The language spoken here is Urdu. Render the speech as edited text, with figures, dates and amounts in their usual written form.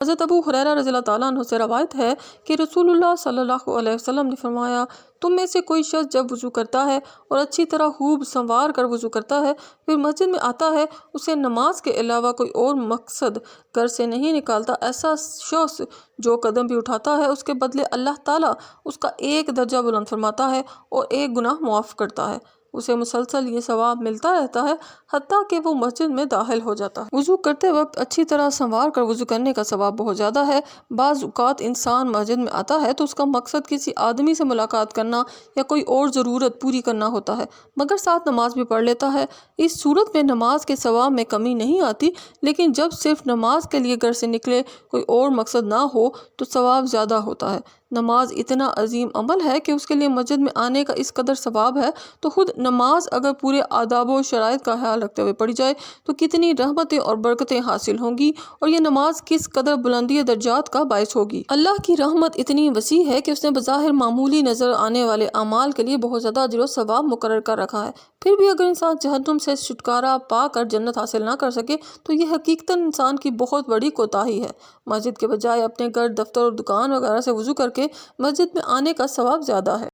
حضرت ابو ہریرہ رضی اللہ تعالیٰ عنہ سے روایت ہے کہ رسول اللہ صلی اللہ علیہ وسلم نے فرمایا، تم میں سے کوئی شخص جب وضو کرتا ہے اور اچھی طرح خوب سنوار کر وضو کرتا ہے، پھر مسجد میں آتا ہے، اسے نماز کے علاوہ کوئی اور مقصد گھر سے نہیں نکالتا، ایسا شخص جو قدم بھی اٹھاتا ہے اس کے بدلے اللہ تعالیٰ اس کا ایک درجہ بلند فرماتا ہے اور ایک گناہ معاف کرتا ہے، اسے مسلسل یہ ثواب ملتا رہتا ہے حتیٰ کہ وہ مسجد میں داخل ہو جاتا ہے۔ وضو کرتے وقت اچھی طرح سنوار کر وضو کرنے کا ثواب بہت زیادہ ہے۔ بعض اوقات انسان مسجد میں آتا ہے تو اس کا مقصد کسی آدمی سے ملاقات کرنا یا کوئی اور ضرورت پوری کرنا ہوتا ہے، مگر ساتھ نماز بھی پڑھ لیتا ہے۔ اس صورت میں نماز کے ثواب میں کمی نہیں آتی، لیکن جب صرف نماز کے لیے گھر سے نکلے، کوئی اور مقصد نہ ہو تو ثواب زیادہ ہوتا ہے۔ نماز اتنا عظیم عمل ہے کہ اس کے لیے مسجد میں آنے کا اس قدر ثواب ہے، تو خود نماز اگر پورے آداب و شرائط کا خیال رکھتے ہوئے پڑھی جائے تو کتنی رحمتیں اور برکتیں حاصل ہوں گی، اور یہ نماز کس قدر بلندی درجات کا باعث ہوگی۔ اللہ کی رحمت اتنی وسیع ہے کہ اس نے بظاہر معمولی نظر آنے والے اعمال کے لیے بہت زیادہ اجر و ثواب مقرر کر رکھا ہے۔ پھر بھی اگر انسان جہنم سے چھٹکارا پا کر جنت حاصل نہ کر سکے تو یہ حقیقتاً انسان کی بہت بڑی کوتاہی ہے۔ مسجد کے بجائے اپنے گھر، دفتر اور دکان وغیرہ سے وضو کر کے مسجد میں آنے کا ثواب زیادہ ہے۔